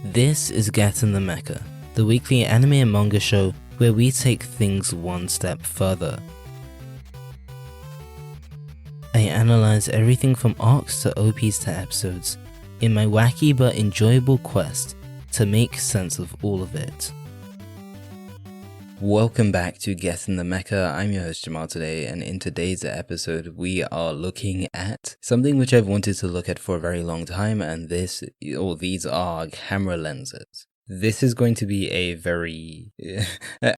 This is Get In The Mecha, the weekly anime and manga show where we take things one step further. I analyze everything from arcs to OPs to episodes in my wacky but enjoyable quest to make sense of all of it. Welcome back to Get In The Mecha. I'm your host Jamal today, and in today's episode we are looking at something which I've wanted to look at for a very long time, and these are camera lenses. This is going to be a very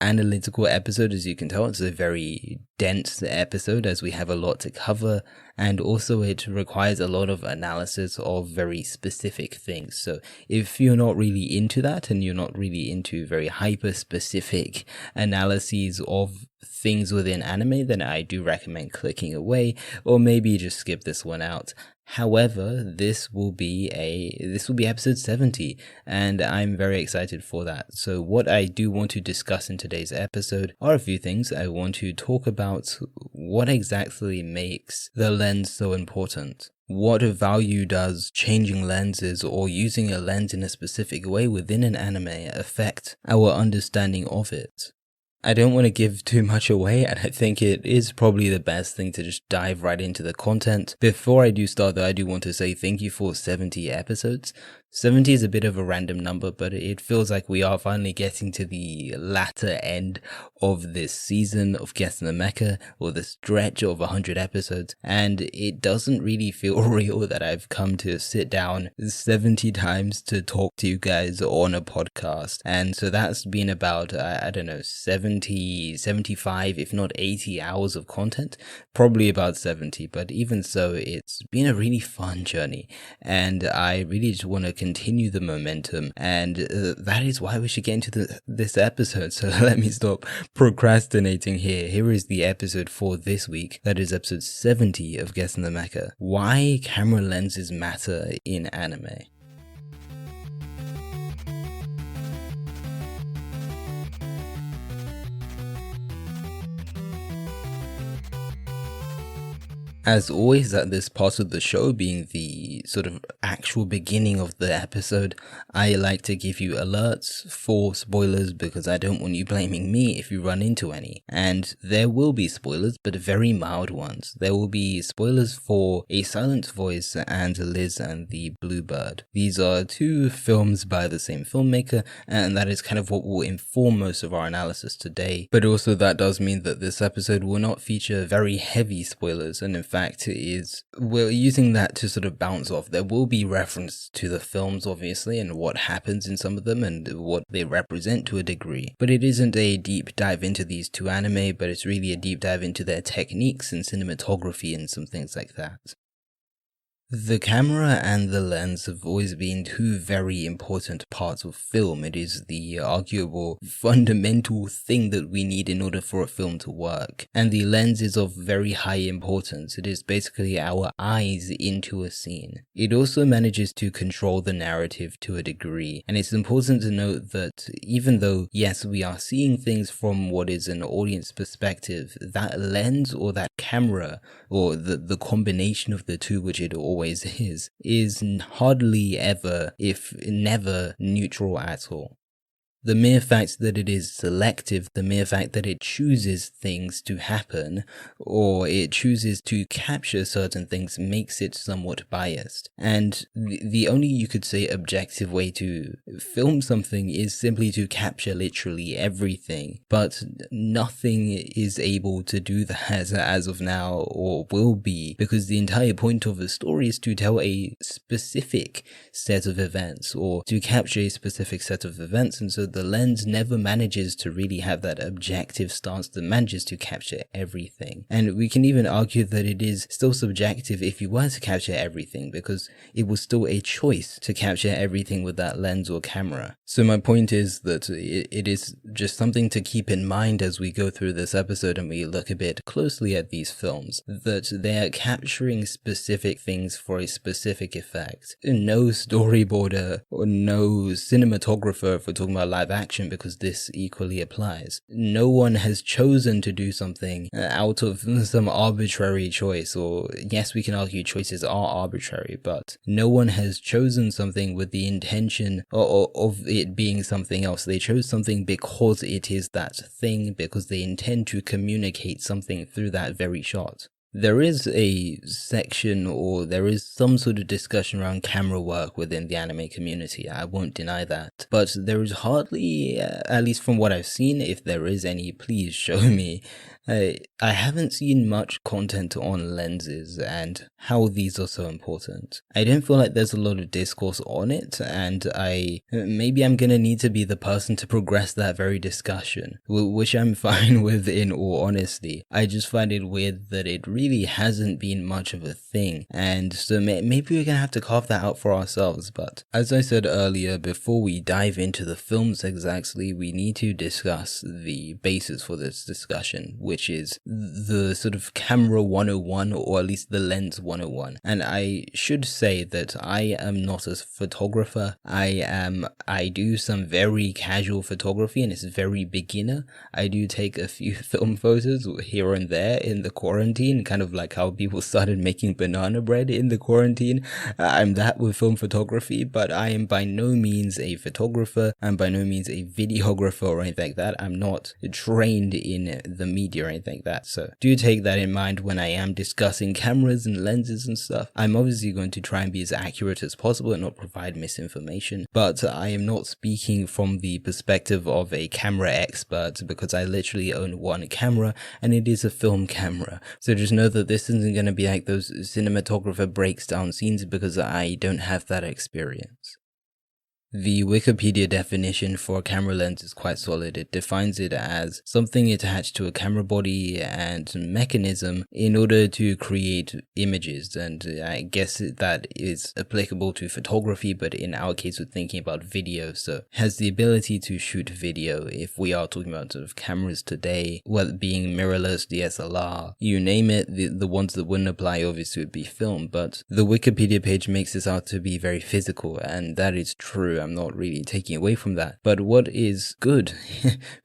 analytical episode, as you can tell. It's a very dense episode as we have a lot to cover, and also it requires a lot of analysis of very specific things. So if you're not really into that and you're not really into very hyper-specific analyses of things within anime, then I do recommend clicking away, or maybe just skip this one out. However, this will be episode 70, and I'm very excited for that. So what I do want to discuss in today's episode are a few things. I want to talk about what exactly makes the lens so important. What value does changing lenses or using a lens in a specific way within an anime affect our understanding of it? I don't want to give too much away, and I think it is probably the best thing to just dive right into the content. Before I do start though, I do want to say thank you for 70 episodes. 70 is a bit of a random number, but it feels like we are finally getting to the latter end of this season of Get In The Mecha, or the stretch of 100 episodes, and it doesn't really feel real that I've come to sit down 70 times to talk to you guys on a podcast. And so that's been about, 70, 75, if not 80 hours of content, probably about 70, but even so, it's been a really fun journey, and I really just want to continue the momentum, and that is why we should get into this episode. So let me stop procrastinating here. Here is the episode for this week. That is episode 70 of Get In The Mecha. Why camera lenses matter in anime. As always, at this part of the show, being the sort of actual beginning of the episode, I like to give you alerts for spoilers because I don't want you blaming me if you run into any. And there will be spoilers, but very mild ones. There will be spoilers for A Silent Voice and Liz and the Bluebird. These are two films by the same filmmaker, and that is kind of what will inform most of our analysis today. But also that does mean that this episode will not feature very heavy spoilers, and in fact we're using that to sort of bounce off. There will be reference to the films, obviously, and what happens in some of them and what they represent to a degree, but it isn't a deep dive into these two anime, but it's really a deep dive into their techniques and cinematography and some things like that. The camera and the lens have always been two very important parts of film. It is the arguable fundamental thing that we need in order for a film to work. And the lens is of very high importance. It is basically our eyes into a scene. It also manages to control the narrative to a degree. And it's important to note that even though, yes, we are seeing things from what is an audience perspective, that lens or that camera, or the combination of the two, which it always is hardly ever, if never, neutral at all. The mere fact that it is selective, the mere fact that it chooses things to happen, or it chooses to capture certain things, makes it somewhat biased. And the only, you could say, objective way to film something is simply to capture literally everything. But nothing is able to do that as of now, or will be, because the entire point of a story is to tell a specific set of events, or to capture a specific set of events, and so the lens never manages to really have that objective stance that manages to capture everything. And we can even argue that it is still subjective if you were to capture everything, because it was still a choice to capture everything with that lens or camera. So my point is that it is just something to keep in mind as we go through this episode and we look a bit closely at these films, that they're capturing specific things for a specific effect. No storyboarder or no cinematographer, if we're talking about live action because this equally applies. No one has chosen to do something out of some arbitrary choice, or yes, we can argue choices are arbitrary, but no one has chosen something with the intention of it being something else. They chose something because it is that thing, because they intend to communicate something through that very shot. There is a section, or there is some sort of discussion around camera work within the anime community, I won't deny that, but there is hardly, at least from what I've seen, if there is any, please show me. I haven't seen much content on lenses and how these are so important. I don't feel like there's a lot of discourse on it, and maybe I'm gonna need to be the person to progress that very discussion, which I'm fine with in all honesty. I just find it weird that it really hasn't been much of a thing, and so maybe we're gonna have to carve that out for ourselves. But as I said earlier, before we dive into the films exactly, we need to discuss the basis for this discussion, which is the sort of camera 101, or at least the lens 101. And I should say that I am not a photographer. I do some very casual photography, and it's very beginner. I do take a few film photos here and there in the quarantine, kind of like how people started making banana bread in the quarantine. I'm that with film photography, but I am by no means a photographer. I'm by no means a videographer or anything like that. I'm not trained in the media or anything like that, so do take that in mind when I am discussing cameras and lenses and stuff. I'm obviously going to try and be as accurate as possible and not provide misinformation, but I am not speaking from the perspective of a camera expert, because I literally own one camera, and it is a film camera. So just know that this isn't going to be like those cinematographer breaks down scenes, because I don't have that experience. The Wikipedia definition for a camera lens is quite solid. It defines it as something attached to a camera body and mechanism in order to create images, and I guess that is applicable to photography, but in our case we're thinking about video, so has the ability to shoot video. If we are talking about sort of cameras today, whether being mirrorless, DSLR, you name it, the ones that wouldn't apply obviously would be film, but the Wikipedia page makes this out to be very physical, and that is true. I'm not really taking away from that. But what is good,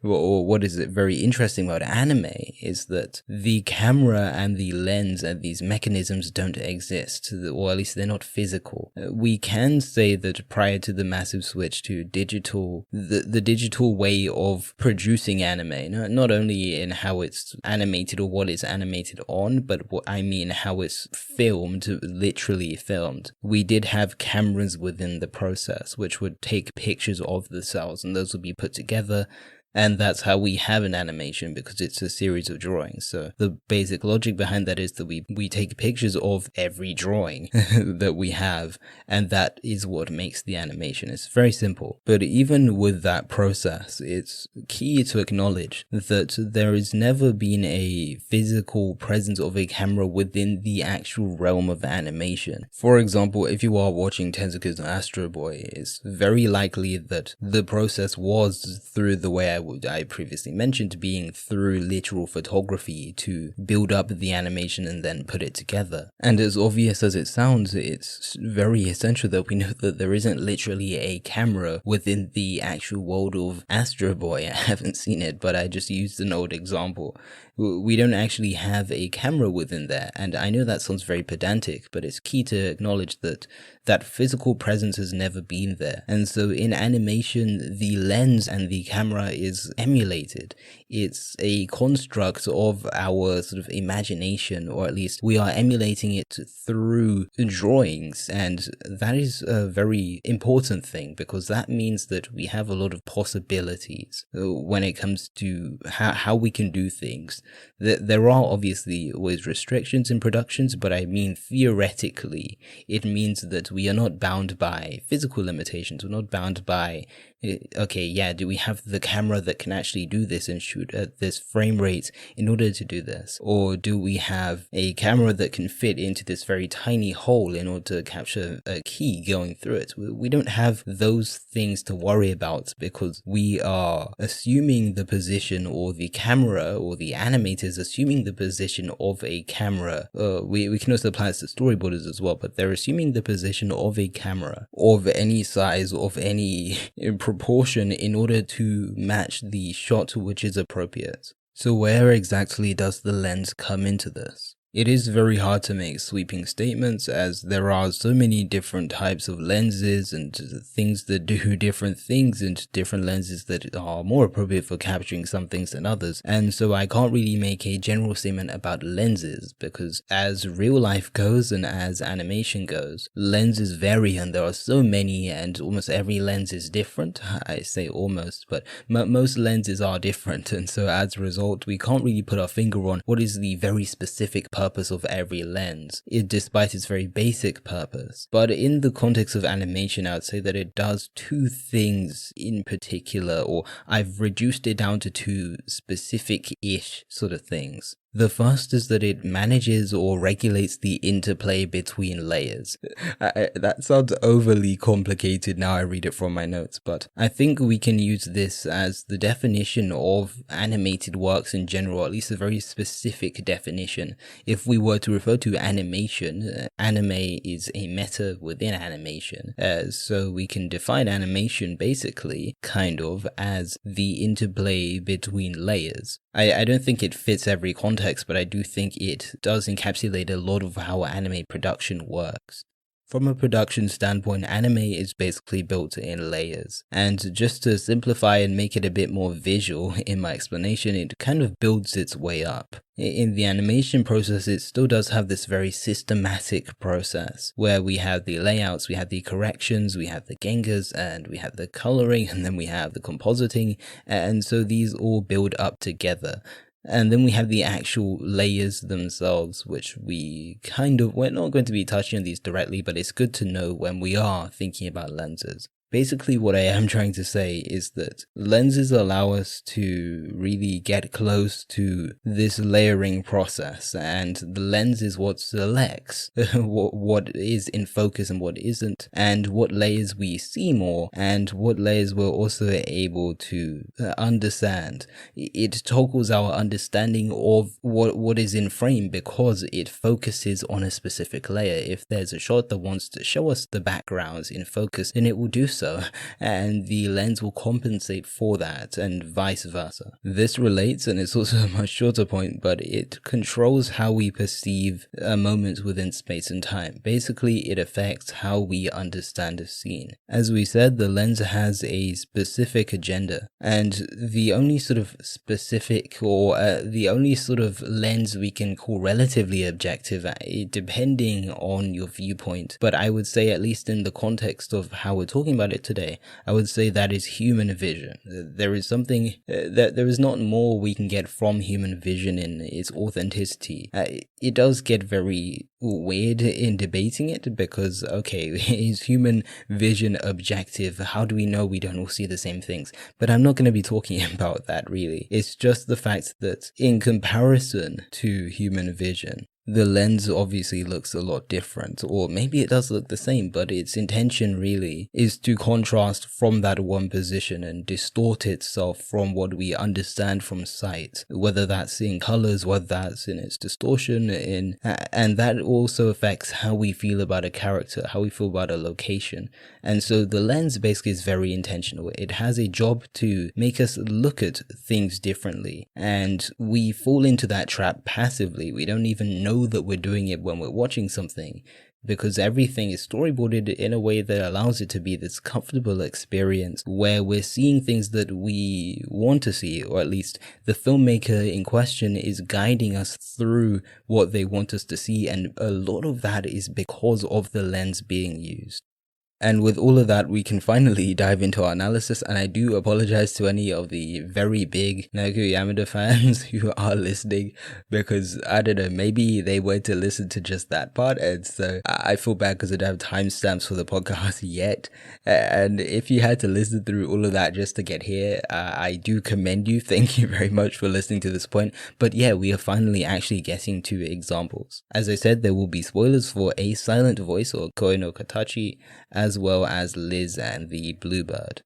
or what is very interesting about anime, is that the camera and the lens and these mechanisms don't exist, or at least they're not physical. We can say that prior to the massive switch to digital, the digital way of producing anime, not only in how it's animated or what it's animated on, but what I mean how it's filmed, literally filmed. We did have cameras within the process, which would take pictures of the cells, and those would be put together, and that's how we have an animation, because it's a series of drawings. So the basic logic behind that is that we take pictures of every drawing that we have, and that is what makes the animation. It's very simple. But even with that process, it's key to acknowledge that there has never been a physical presence of a camera within the actual realm of animation. For example, if you are watching Tezuka's Astro Boy, it's very likely that the process was through the way I previously mentioned, being through literal photography to build up the animation and then put it together. And as obvious as it sounds, it's very essential that we know that there isn't literally a camera within the actual world of Astro Boy. I haven't seen it, but I just used an old example. We don't actually have a camera within there, and I know that sounds very pedantic, but it's key to acknowledge that that physical presence has never been there. And so in animation, the lens and the camera is emulated. It's a construct of our sort of imagination, or at least we are emulating it through drawings, and that is a very important thing, because that means that we have a lot of possibilities when it comes to how we can do things. There are obviously always restrictions in productions, but I mean theoretically, it means that we are not bound by physical limitations. We're not bound by, okay, yeah, do we have the camera that can actually do this and shoot at this frame rate in order to do this? Or do we have a camera that can fit into this very tiny hole in order to capture a key going through it? We don't have those things to worry about, because we are assuming the position or the camera or the animators assuming the position of a camera. We can also apply this to storyboarders as well, but they're assuming the position of a camera of any size, of any proportion, in order to match the shot which is appropriate. So where exactly does the lens come into this? It is very hard to make sweeping statements, as there are so many different types of lenses and things that do different things, and different lenses that are more appropriate for capturing some things than others. And so I can't really make a general statement about lenses, because as real life goes and as animation goes, lenses vary, and there are so many, and almost every lens is different. I say almost, but most lenses are different, and so as a result, we can't really put our finger on what is the very specific purpose of every lens, despite its very basic purpose. But in the context of animation, I would say that it does two things in particular, or I've reduced it down to two specific-ish sort of things. The first is that it manages or regulates the interplay between layers. That sounds overly complicated now I read it from my notes, but I think we can use this as the definition of animated works in general, at least a very specific definition. If we were to refer to animation, anime is a meta within animation, so we can define animation basically kind of as the interplay between layers. I don't think it fits every context, but I do think it does encapsulate a lot of how anime production works. From a production standpoint, anime is basically built in layers. And just to simplify and make it a bit more visual in my explanation, it kind of builds its way up. In the animation process, it still does have this very systematic process where we have the layouts, we have the corrections, we have the gengas, and we have the coloring, and then we have the compositing, and so these all build up together. And then we have the actual layers themselves, which we're not going to be touching on these directly, but it's good to know when we are thinking about lenses. Basically, what I am trying to say is that lenses allow us to really get close to this layering process, and the lens is what selects what is in focus and what isn't, and what layers we see more, and what layers we're also able to understand. It toggles our understanding of what is in frame because it focuses on a specific layer. If there's a shot that wants to show us the backgrounds in focus, then it will do so. And the lens will compensate for that, and vice versa. This relates, and it's also a much shorter point, but it controls how we perceive a moment within space and time. Basically, it affects how we understand a scene. As we said, the lens has a specific agenda, and the only sort of specific, or the only sort of lens we can call relatively objective, depending on your viewpoint, but I would say, at least in the context of how we're talking about it today, I would say that is human vision. There is something that there is not more we can get from human vision in its authenticity. It does get very weird in debating it because, okay, is human vision objective? How do we know we don't all see the same things? But I'm not going to be talking about that really. It's just the fact that in comparison to human vision, the lens obviously looks a lot different, or maybe it does look the same, but its intention really is to contrast from that one position and distort itself from what we understand from sight, whether that's in colors, whether that's in its distortion, and that also affects how we feel about a character, how we feel about a location. And so the lens basically is very intentional. It has a job to make us look at things differently, and we fall into that trap passively. We don't even know that we're doing it when we're watching something, because everything is storyboarded in a way that allows it to be this comfortable experience where we're seeing things that we want to see, or at least the filmmaker in question is guiding us through what they want us to see, and a lot of that is because of the lens being used. And with all of that, we can finally dive into our analysis, and I do apologize to any of the very big Naoko Yamada fans who are listening, because, I don't know, maybe they were to listen to just that part, and so I feel bad because I don't have timestamps for the podcast yet, and if you had to listen through all of that just to get here, I do commend you. Thank you very much for listening to this point. But yeah, we are finally actually getting to examples. As I said, there will be spoilers for A Silent Voice, or Koi no Katachi, as well as Liz and the Bluebird.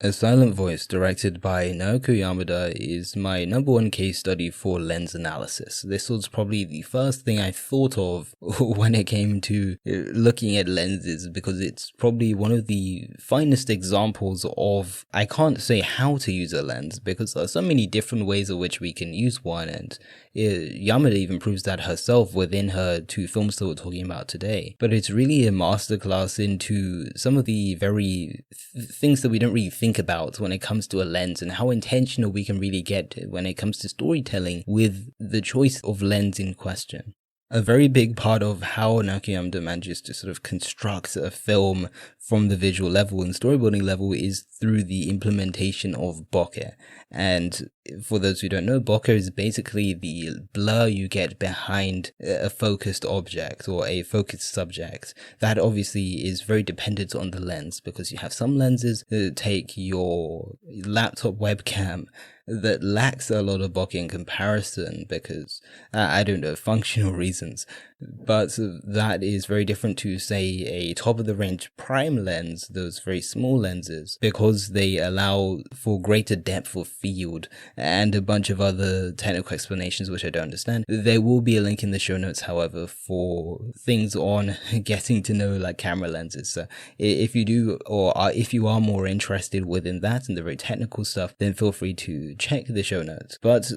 A Silent Voice, directed by Naoko Yamada, is my number one case study for lens analysis. This was probably the first thing I thought of when it came to looking at lenses, because it's probably one of the finest examples of, I can't say how to use a lens, because there are so many different ways in which we can use one, and Yamada even proves that herself within her two films that we're talking about today. But it's really a masterclass into some of the very things that we don't really think about when it comes to a lens, and how intentional we can really get when it comes to storytelling with the choice of lens in question. A very big part of how Naoko Yamada manages to sort of construct a film from the visual level and storyboarding level is through the implementation of bokeh. And for those who don't know, bokeh is basically the blur you get behind a focused object or a focused subject. That obviously is very dependent on the lens, because you have some lenses that take your laptop webcam that lacks a lot of bokeh in comparison because, I don't know, functional reasons. But that is very different to, say, a top-of-the-range prime lens, those very small lenses, because they allow for greater depth of field and a bunch of other technical explanations which I don't understand. There will be a link in the show notes, however, for things on getting to know like camera lenses. So if you do, or if you are more interested within that and the very technical stuff, then feel free to check the show notes. But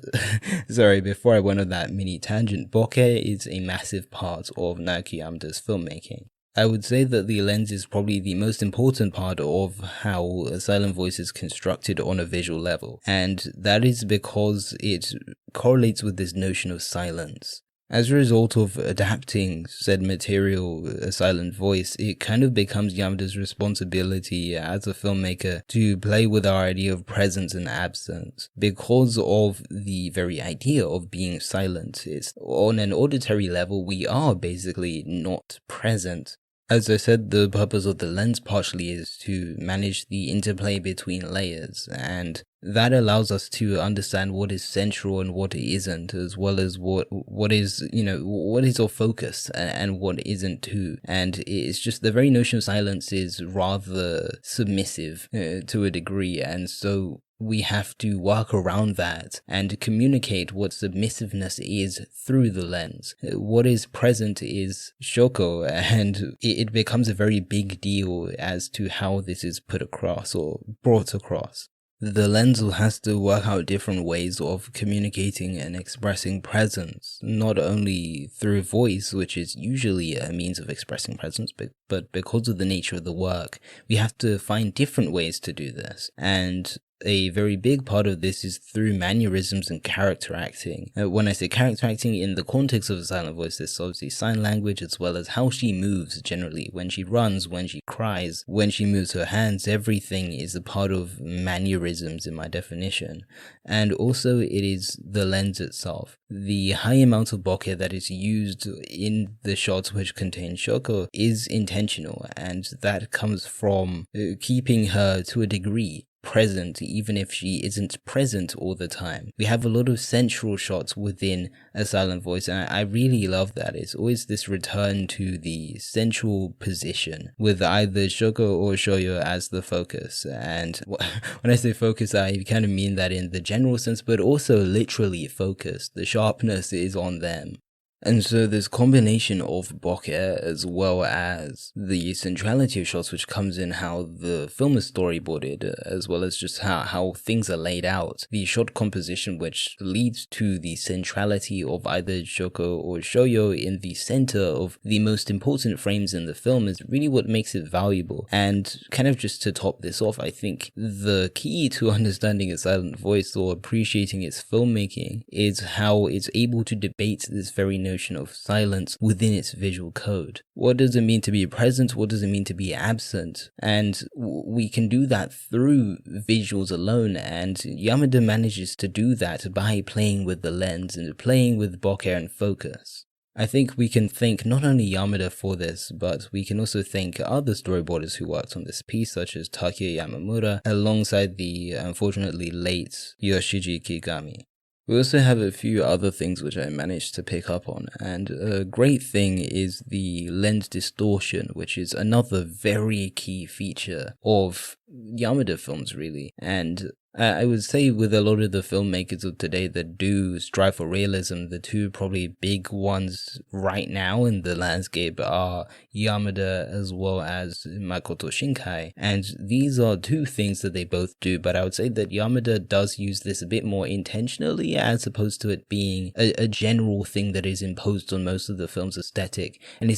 sorry, before I went on that mini tangent, bokeh is a massive part of Naoko Yamada's filmmaking. I would say that the lens is probably the most important part of how a silent voice is constructed on a visual level, and that is because it correlates with this notion of silence. As a result of adapting said material, a silent voice, it kind of becomes Yamada's responsibility as a filmmaker to play with our idea of presence and absence. Because of the very idea of being silent, it's on an auditory level, we are basically not present. As I said, the purpose of the lens partially is to manage the interplay between layers, and that allows us to understand what is central and what isn't, as well as what is, what is our focus and what isn't too. And it's just the very notion of silence is rather submissive to a degree, and so we have to work around that and communicate what submissiveness is through the lens. What is present is shoko, and it becomes a very big deal as to how this is put across or brought across. The lens has to work out different ways of communicating and expressing presence, not only through voice, which is usually a means of expressing presence, but because of the nature of the work, we have to find different ways to do this. And a very big part of this is through mannerisms and character acting. When I say character acting in the context of a silent voice, there's obviously sign language as well as how she moves generally. When she runs, when she cries, when she moves her hands, everything is a part of mannerisms in my definition. And also it is the lens itself. The high amount of bokeh that is used in the shots which contain shoko is intentional, and that comes from keeping her to a degree present, even if she isn't present all the time. We have a lot of sensual shots within a silent voice, and I really love that. It's always this return to the sensual position with either shoko or shoyo as the focus. And when I say focus, I kind of mean that in the general sense, but also literally focus. The sharpness is on them. And so this combination of bokeh as well as the centrality of shots, which comes in how the film is storyboarded, as well as just how things are laid out, the shot composition which leads to the centrality of either shoko or shoyo in the center of the most important frames in the film is really what makes it valuable. And kind of just to top this off, I think the key to understanding a silent voice or appreciating its filmmaking is how it's able to debate this very notion of silence within its visual code. What does it mean to be present? What does it mean to be absent? And we can do that through visuals alone, and Yamada manages to do that by playing with the lens and playing with bokeh and focus. I think we can thank not only Yamada for this, but we can also thank other storyboarders who worked on this piece, such as Takeya Yamamura, alongside the unfortunately late Yoshiji Kigami. We also have a few other things which I managed to pick up on, and a great thing is the lens distortion, which is another very key feature of Yamada films, really. And I would say with a lot of the filmmakers of today that do strive for realism, the two probably big ones right now in the landscape are Yamada as well as Makoto Shinkai. And these are two things that they both do, but I would say that Yamada does use this a bit more intentionally as opposed to it being a general thing that is imposed on most of the film's aesthetic. And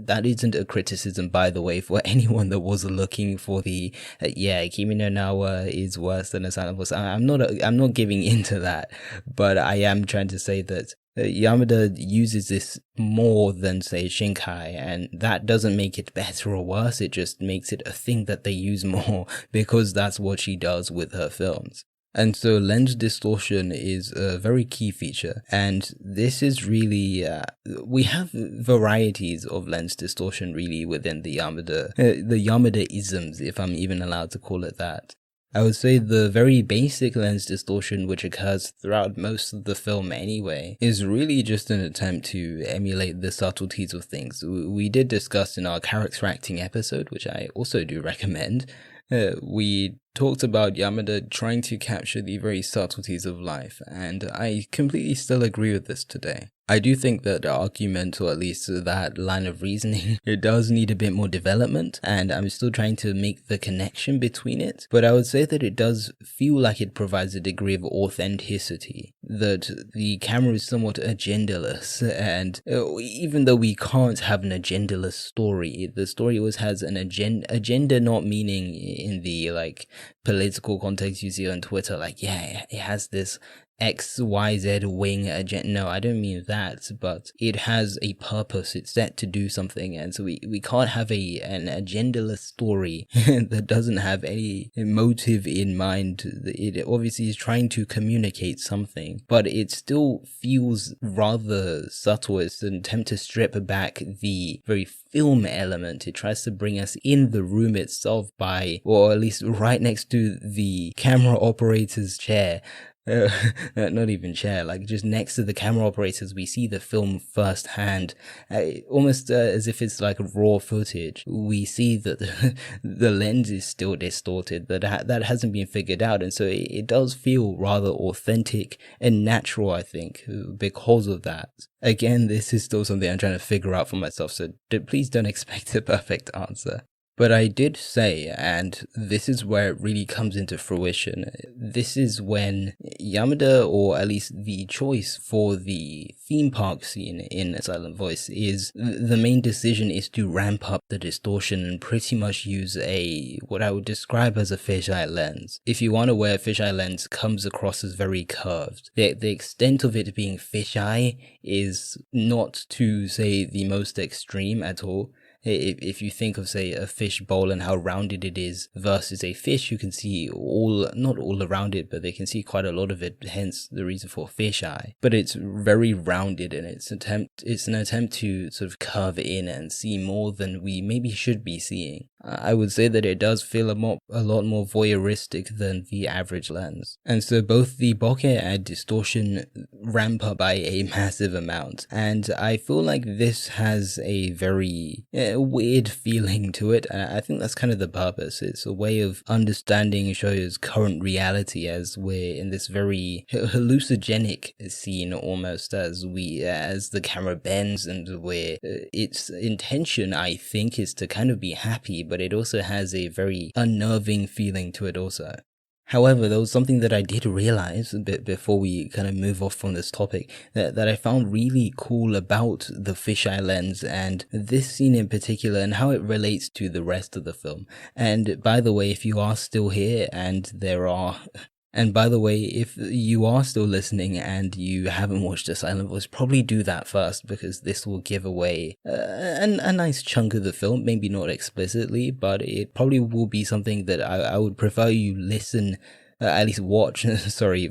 that isn't a criticism, by the way, for anyone that was looking for the, Kimi no Nawa is worse than a Silent Voice. I'm not giving into that, but I am trying to say that Yamada uses this more than, say, Shinkai, and that doesn't make it better or worse, it just makes it a thing that they use more because that's what she does with her films. And so lens distortion is a very key feature, and this is really, we have varieties of lens distortion really within the Yamada-isms, if I'm even allowed to call it that. I would say the very basic lens distortion, which occurs throughout most of the film anyway, is really just an attempt to emulate the subtleties of things. We did discuss in our character acting episode, which I also do recommend, we talked about Yamada trying to capture the very subtleties of life, and I completely still agree with this today. I do think that the argument, or at least that line of reasoning, it does need a bit more development, and I'm still trying to make the connection between it, but I would say that it does feel like it provides a degree of authenticity, that the camera is somewhat agendaless, and even though we can't have an agendaless story, the story always has an agenda not meaning in the, like, political context you see on Twitter, like, yeah, it has this XYZ wing agenda. No, I don't mean that, but it has a purpose. It's set to do something, and so we can't have an agendaless story that doesn't have any motive in mind. It obviously is trying to communicate something, but it still feels rather subtle. It's an attempt to strip back the very film element. It tries to bring us in the room itself by, or at least right next to the camera operator's chair. Not even chair, like just next to the camera operators, we see the film firsthand, almost as if it's like raw footage. We see that the lens is still distorted, that hasn't been figured out, and so it does feel rather authentic and natural, I think, because of that. Again, this is still something I'm trying to figure out for myself, so please don't expect a perfect answer. But I did say, and this is where it really comes into fruition, this is when Yamada, or at least the choice for the theme park scene in Silent Voice, is the main decision is to ramp up the distortion and pretty much use what I would describe as a fisheye lens. If you aren't aware, fisheye lens comes across as very curved. The extent of it being fisheye is not, to say, the most extreme at all. If you think of, say, a fish bowl and how rounded it is versus a fish, you can see not all around it, but they can see quite a lot of it, hence the reason for fisheye. But it's very rounded, and it's an attempt to sort of curve in and see more than we maybe should be seeing. I would say that it does feel a lot more voyeuristic than the average lens. And so both the bokeh and distortion ramp up by a massive amount. And I feel like this has a very weird feeling to it. And I think that's kind of the purpose. It's a way of understanding Shoyo's current reality as we're in this very hallucinogenic scene almost, as the camera bends, and where its intention, I think, is to kind of be happy, but it also has a very unnerving feeling to it also. However, there was something that I did realize a bit before we kind of move off from this topic that I found really cool about the fisheye lens and this scene in particular and how it relates to the rest of the film. And by the way, if you are still here and by the way, if you are still listening and you haven't watched A Silent Voice, probably do that first, because this will give away a nice chunk of the film. Maybe not explicitly, but it probably will be something that I would prefer you listen, at least watch,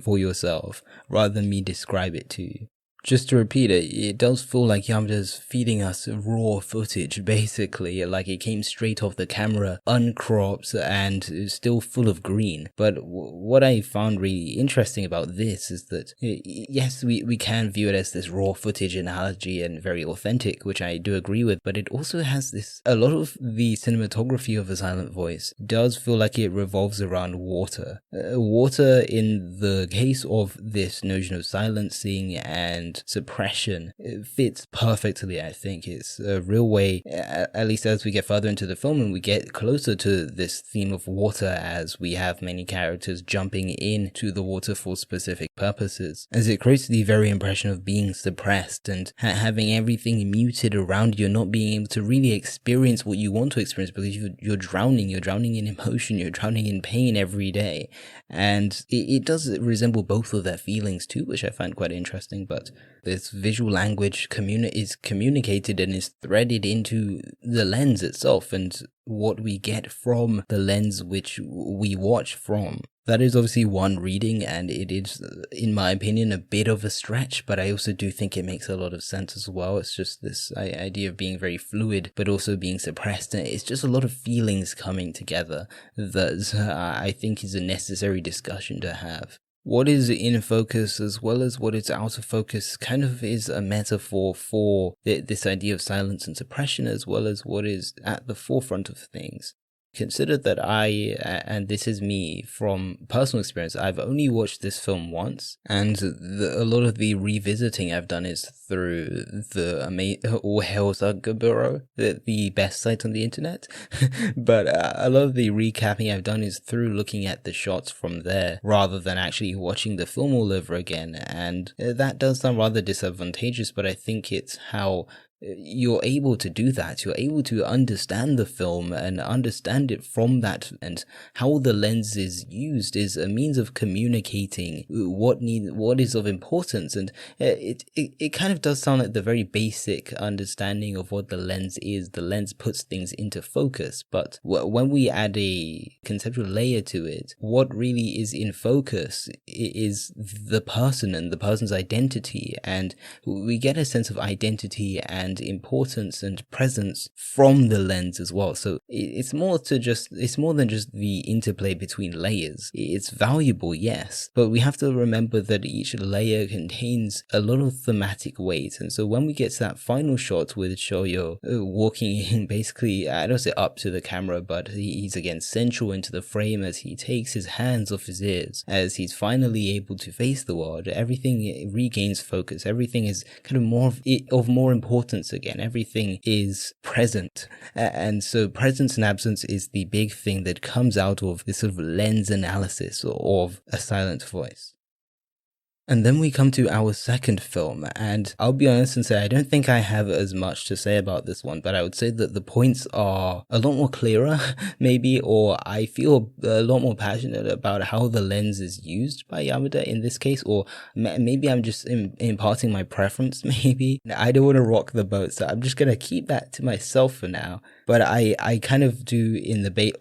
for yourself, rather than me describe it to you. Just to repeat it, it does feel like Yamada's feeding us raw footage, basically, like it came straight off the camera, uncropped and still full of green. But what I found really interesting about this is that, yes, we can view it as this raw footage analogy and very authentic, which I do agree with, but it also has this, a lot of the cinematography of A Silent Voice does feel like it revolves around water. Water in the case of this notion of silencing and suppression, it fits perfectly. I think it's a real way, at least as we get further into the film and we get closer to this theme of water, as we have many characters jumping into the water for specific purposes, as it creates the very impression of being suppressed and having everything muted around you, not being able to really experience what you want to experience because you're drowning in emotion, you're drowning in pain every day. And it does resemble both of their feelings too, which I find quite interesting. But this visual language is communicated and is threaded into the lens itself and what we get from the lens which we watch from. That is obviously one reading, and it is, in my opinion, a bit of a stretch, but I also do think it makes a lot of sense as well. It's just this idea of being very fluid, but also being suppressed. And it's just a lot of feelings coming together that I think is a necessary discussion to have. What is in focus as well as what is out of focus kind of is a metaphor for this idea of silence and suppression, as well as what is at the forefront of things. Consider that and this is me from personal experience, I've only watched this film once, and a lot of the revisiting I've done is through the All Hail Saga Bureau, the best site on the internet. But a lot of the recapping I've done is through looking at the shots from there, rather than actually watching the film all over again. And that does sound rather disadvantageous, but I think it's how you're able to do that. You're able to understand the film and understand it from that, and how the lens is used is a means of communicating what is of importance. And it kind of does sound like the very basic understanding of what the lens is. The lens puts things into focus, but when we add a conceptual layer to it, what really is in focus is the person and the person's identity, and we get a sense of identity and importance and presence from the lens as well. So it's more than just the interplay between layers. It's valuable, yes, but we have to remember that each layer contains a lot of thematic weight. And so when we get to that final shot with Shoyo walking in, basically, I don't say up to the camera, but he's again central into the frame as he takes his hands off his ears, as he's finally able to face the world. Everything regains focus. Everything is kind of more importance again. Everything is present. And so presence and absence is the big thing that comes out of this sort of lens analysis of A Silent Voice. And then we come to our second film, and I'll be honest and say I don't think I have as much to say about this one, but I would say that the points are a lot more clearer, maybe, or I feel a lot more passionate about how the lens is used by Yamada in this case, or maybe I'm just imparting my preference, maybe. I don't want to rock the boat, so I'm just going to keep that to myself for now. But I kind of do,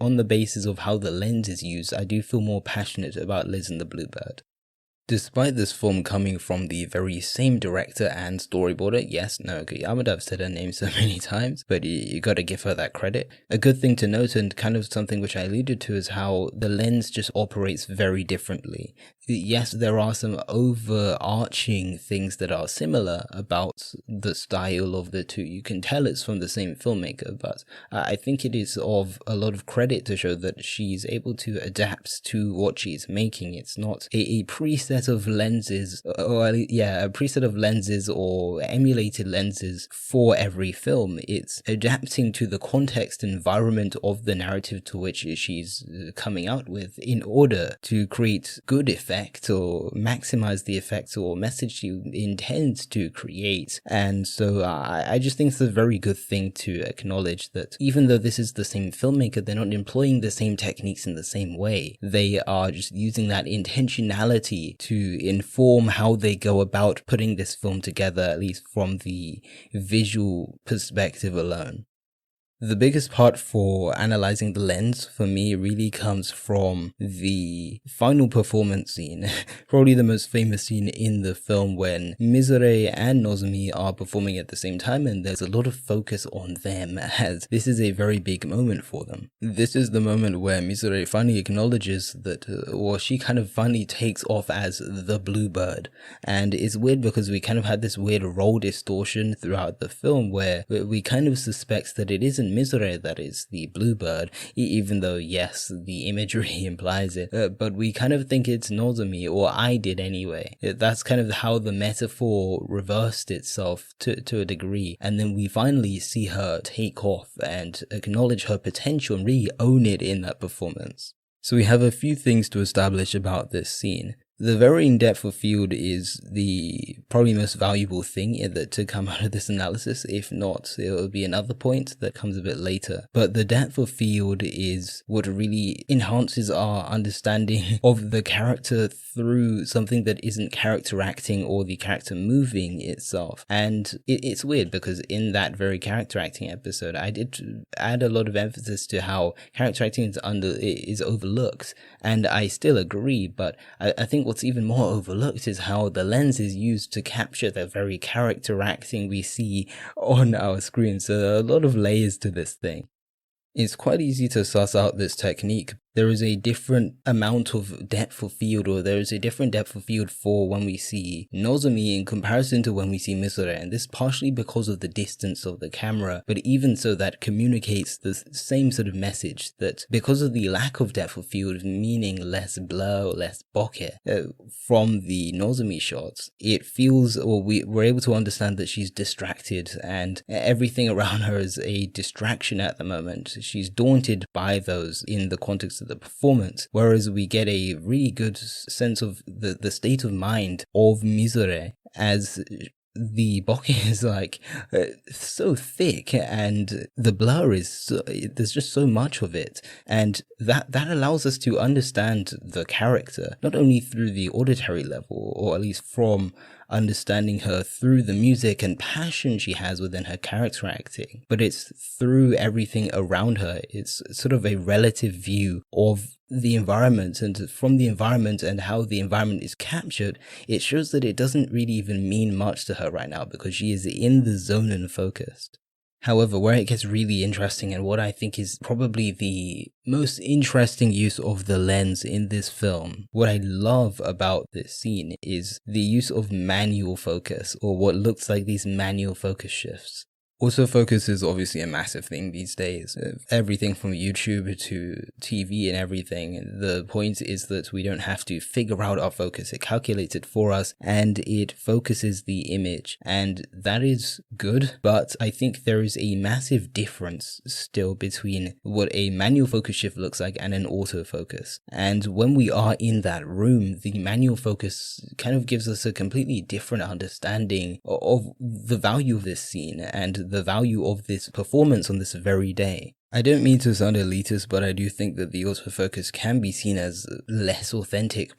on the basis of how the lens is used, I do feel more passionate about Liz and the Bluebird. Despite this film coming from the very same director and storyboarder, yes, Naoko Yamada, I've said her name so many times, but you gotta give her that credit. A good thing to note, and kind of something which I alluded to, is how the lens just operates very differently. Yes, there are some overarching things that are similar about the style of the two. You can tell it's from the same filmmaker, but I think it is of a lot of credit to show that she's able to adapt to what she's making. It's not a preset of lenses, a preset of lenses or emulated lenses for every film. It's adapting to the context and environment of the narrative to which she's coming out with in order to create good effects or maximize the effects or message you intend to create. And so I just think it's a very good thing to acknowledge that even though this is the same filmmaker, they're not employing the same techniques in the same way. They are just using that intentionality to inform how they go about putting this film together, at least from the visual perspective alone. The biggest part for analyzing the lens for me really comes from the final performance scene, probably the most famous scene in the film, when Mizore and Nozomi are performing at the same time, and there's a lot of focus on them as this is a very big moment for them. This is the moment where Mizore finally acknowledges that, or she kind of finally takes off as the bluebird, and it's weird because we kind of had this weird role distortion throughout the film where we kind of suspect that it isn't Mizore that is the bluebird, even though yes, the imagery implies it, but we kind of think it's Nozomi, or I did anyway. That's kind of how the metaphor reversed itself to a degree, and then we finally see her take off and acknowledge her potential and really own it in that performance. So we have a few things to establish about this scene. The varying depth of field is the probably most valuable thing to come out of this analysis. If not, it will be another point that comes a bit later. But the depth of field is what really enhances our understanding of the character through something that isn't character acting or the character moving itself. And it's weird because in that very character acting episode, I did add a lot of emphasis to how character acting is overlooked. And I still agree, but I think what's even more overlooked is how the lens is used to capture the very character acting we see on our screen. So there are a lot of layers to this thing. It's quite easy to suss out this technique. There is a different amount of depth of field, or there is a different depth of field for when we see Nozomi in comparison to when we see Mizore, and this partially because of the distance of the camera, but even so that communicates the same sort of message, that because of the lack of depth of field, meaning less blur or less bokeh from the Nozomi shots, it feels, or we're able to understand that she's distracted and everything around her is a distraction at the moment. She's daunted by those in the context of the performance, whereas we get a really good sense of the state of mind of Mizore as the bokeh is like so thick and the blur is there's just so much of it, and that allows us to understand the character not only through the auditory level, or at least from understanding her through the music and passion she has within her character acting, but it's through everything around her. It's sort of a relative view of the environment, and from the environment and how the environment is captured, it shows that it doesn't really even mean much to her right now because she is in the zone and focused. However, where it gets really interesting, and what I think is probably the most interesting use of the lens in this film, what I love about this scene is the use of manual focus, or what looks like these manual focus shifts. Autofocus is obviously a massive thing these days. Everything from YouTube to TV and everything. The point is that we don't have to figure out our focus. It calculates it for us and it focuses the image. And that is good, but I think there is a massive difference still between what a manual focus shift looks like and an autofocus. And when we are in that room, the manual focus kind of gives us a completely different understanding of the value of this scene and the value of this performance on this very day. I don't mean to sound elitist, but I do think that the autofocus can be seen as less authentic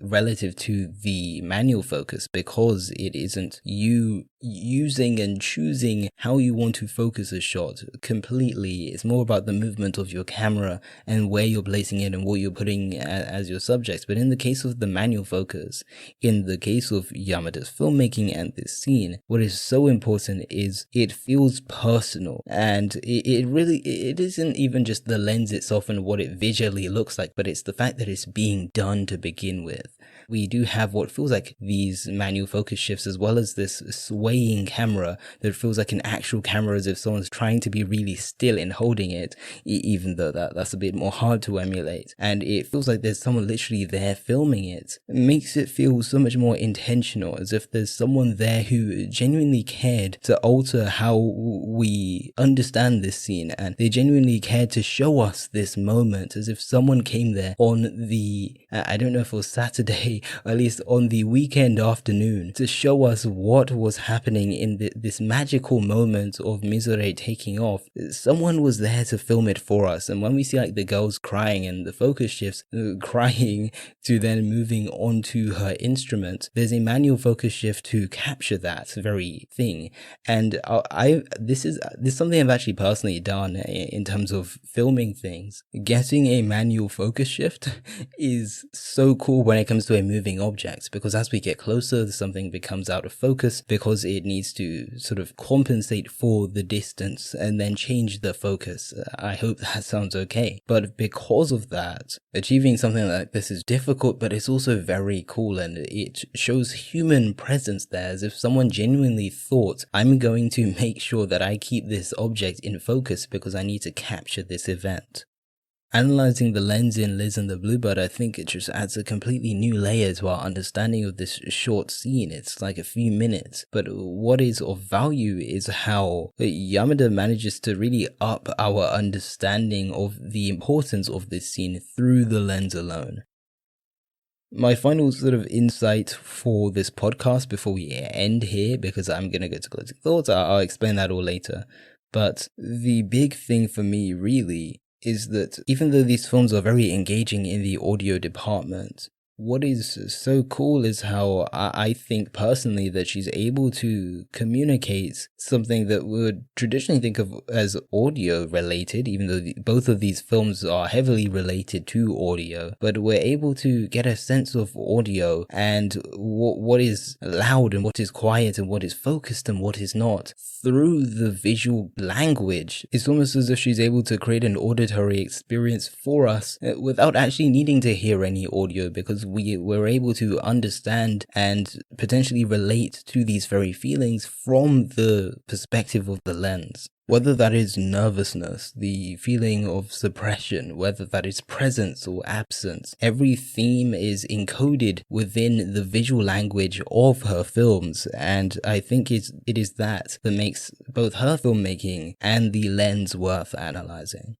relative to the manual focus, because it isn't you using and choosing how you want to focus a shot completely. It's more about the movement of your camera and where you're placing it and what you're putting as your subjects. But in the case of the manual focus, in the case of Yamada's filmmaking and this scene, what is so important is it feels personal, and it isn't even just the lens itself and what it visually looks like, but it's the fact that it's being done to begin with. We do have what feels like these manual focus shifts, as well as this swaying camera that feels like an actual camera, as if someone's trying to be really still in holding it, even though that's a bit more hard to emulate. And it feels like there's someone literally there filming it. It makes it feel so much more intentional, as if there's someone there who genuinely cared to alter how we understand this scene, and they they genuinely cared to show us this moment, as if someone came there on the, I don't know if it was Saturday, or at least on the weekend afternoon, to show us what was happening in this magical moment of Mizore taking off. Someone was there to film it for us, and when we see like the girls crying and the focus shifts, crying to then moving on to her instrument, there's a manual focus shift to capture that very thing. And this is something I've actually personally done in terms of filming things. Getting a manual focus shift is so cool when it comes to a moving object, because as we get closer, something becomes out of focus because it needs to sort of compensate for the distance and then change the focus. I hope that sounds okay. But because of that, achieving something like this is difficult, but it's also very cool, and it shows human presence there, as if someone genuinely thought, I'm going to make sure that I keep this object in focus because I need to capture this event. Analyzing the lens in Liz and the Bluebird, I think it just adds a completely new layer to our understanding of this short scene. It's like a few minutes, but what is of value is how Yamada manages to really up our understanding of the importance of this scene through the lens alone. My final sort of insight for this podcast before we end here, because I'm going to go to closing thoughts, I'll explain that all later. But the big thing for me really is that even though these films are very engaging in the audio department, what is so cool is how I think personally that she's able to communicate something that we would traditionally think of as audio related, even though both of these films are heavily related to audio, but we're able to get a sense of audio and what is loud and what is quiet and what is focused and what is not through the visual language. It's almost as if she's able to create an auditory experience for us without actually needing to hear any audio, because we're able to understand and potentially relate to these very feelings from the perspective of the lens. Whether that is nervousness, the feeling of suppression, whether that is presence or absence, every theme is encoded within the visual language of her films, and I think it is that makes both her filmmaking and the lens worth analyzing.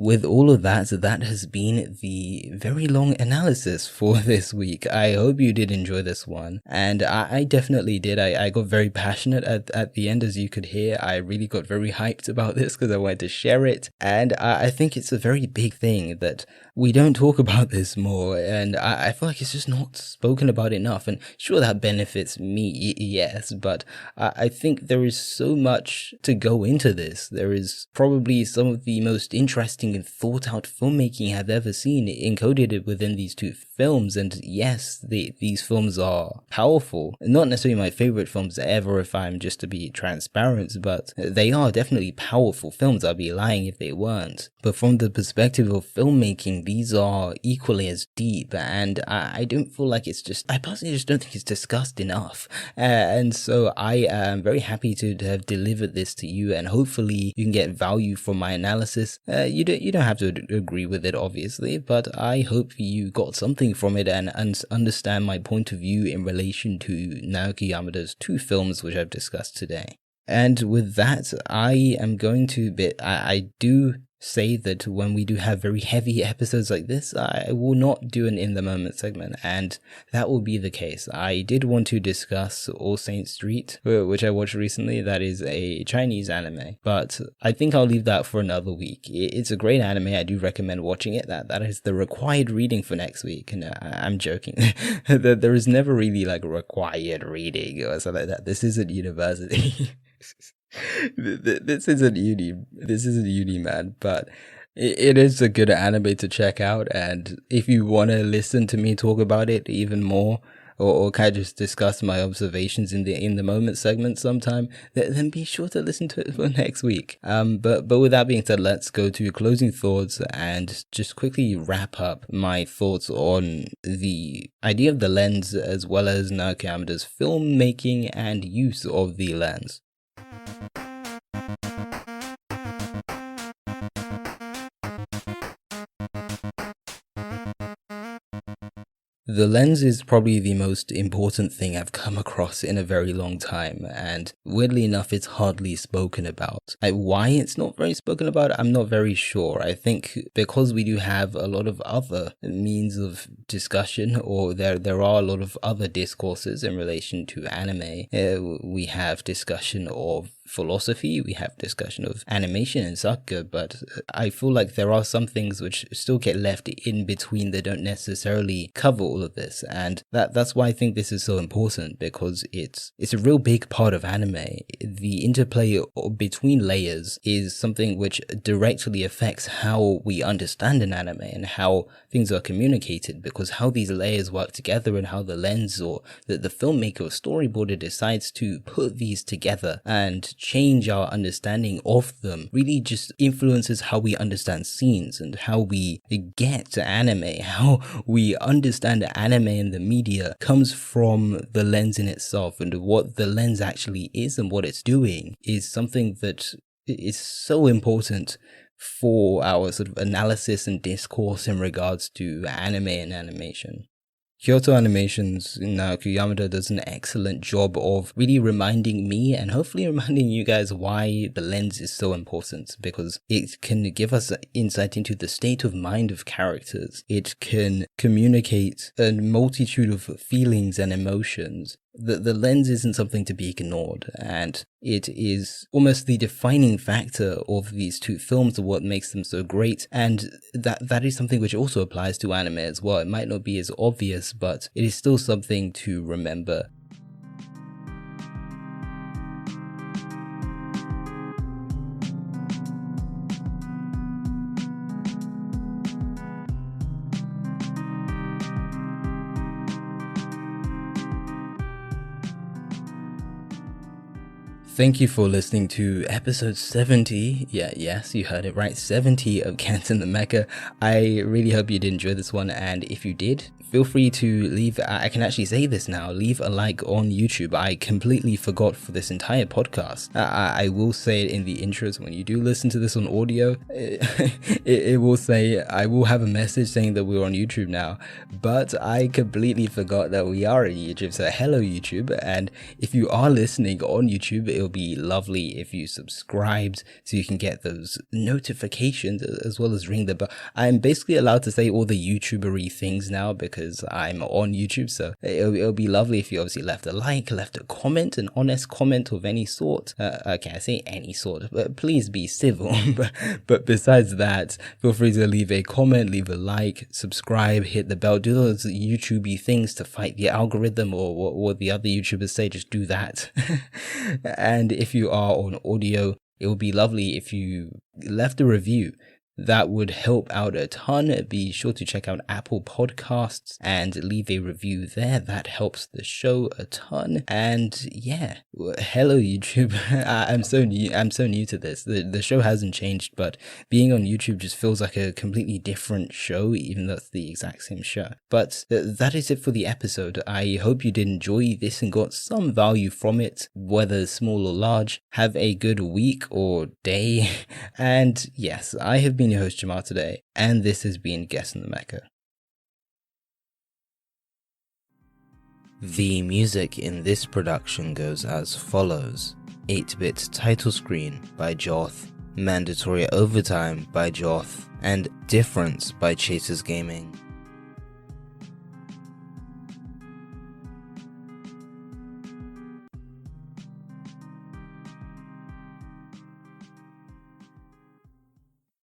With all of that, that has been the very long analysis for this week. I hope you did enjoy this one, and I definitely did. I got very passionate at the end, as you could hear. I really got very hyped about this because I wanted to share it, and I think it's a very big thing that we don't talk about this more, and I feel like it's just not spoken about enough, and sure, that benefits me, yes, but I think there is so much to go into this. There is probably some of the most interesting and thought out filmmaking I've ever seen encoded within these two films, and yes, these films are powerful. Not necessarily my favorite films ever, if I'm just to be transparent, but they are definitely powerful films. I'd be lying if they weren't. But from the perspective of filmmaking, these are equally as deep, and I don't feel like I personally just don't think it's discussed enough. And so I am very happy to have delivered this to you, and hopefully you can get value from my analysis. You don't have to agree with it, obviously, but I hope you got something from it and understand my point of view in relation to Naoko Yamada's two films which I've discussed today. And with that, I am going to I do say that when we do have very heavy episodes like this, I will not do an In the Moment segment, and that will be the case. I did want to discuss All Saints Street, which I watched recently. That is a Chinese anime, but I think I'll leave that for another week. It's a great anime. I do recommend watching it. That is the required reading for next week, and I'm joking. There is never really like a required reading or something like that. This isn't university. This isn't uni, man, but it is a good anime to check out, and if you want to listen to me talk about it even more, or kind of just discuss my observations in the moment segment sometime, then be sure to listen to it for next week. But with that being said, let's go to closing thoughts and just quickly wrap up my thoughts on the idea of the lens, as well as Naoko Yamada's filmmaking and use of the lens. The lens is probably the most important thing I've come across in a very long time, and weirdly enough, it's hardly spoken about. Why it's not very spoken about, I'm not very sure. I think because we do have a lot of other means of discussion, or there are a lot of other discourses in relation to anime. We have discussion of philosophy, we have discussion of animation and sake, but I feel like there are some things which still get left in between that don't necessarily cover all of this, and that's why I think this is so important, because it's a real big part of anime. The interplay between layers is something which directly affects how we understand an anime and how things are communicated, because how these layers work together and how the lens or the filmmaker or storyboarder decides to put these together and change our understanding of them really just influences how we understand scenes and how we get to anime. How we understand anime and the media comes from the lens in itself, and what the lens actually is and what it's doing is something that is so important for our sort of analysis and discourse in regards to anime and animation. Kyoto Animation's Naoko Yamada does an excellent job of really reminding me and hopefully reminding you guys why the lens is so important, because it can give us insight into the state of mind of characters. It can communicate a multitude of feelings and emotions. The lens isn't something to be ignored, and it is almost the defining factor of these two films, of what makes them so great, and that is something which also applies to anime as well. It might not be as obvious, but it is still something to remember. Thank you for listening to episode 70. Yes, you heard it right, 70 of Get In The Mecha. I really hope you did enjoy this one, and if you did, feel free to leave, I can actually say this now, leave a like on YouTube. I completely forgot for this entire podcast. I will say it in the intros when you do listen to this on audio. It will say, I will have a message saying that we're on YouTube now, but I completely forgot that we are on YouTube. So hello YouTube, and if you are listening on YouTube, it'll be lovely if you subscribed so you can get those notifications as well as ring the bell. I'm basically allowed to say all the YouTubery things now because I'm on YouTube, so it'll be lovely if you obviously left a like, left a comment, an honest comment of any sort. Okay, I say any sort, but please be civil. But besides that, feel free to leave a comment, leave a like, subscribe, hit the bell, do those YouTubey things to fight the algorithm, or what the other YouTubers say, just do that. And if you are on audio, it would be lovely if you left a review. That would help out a ton. Be sure to check out Apple Podcasts and leave a review there. That helps the show a ton. And yeah, hello YouTube. I'm so new to this. The show hasn't changed, but being on YouTube just feels like a completely different show, even though it's the exact same show. But that is it for the episode. I hope you did enjoy this and got some value from it, whether small or large. Have a good week or day. And yes, I have been your host Yamada today, and this has been Get In The Mecha. The music in this production goes as follows: 8-bit title screen by Joth, mandatory overtime by Joth, and Difference by Chasers Gaming.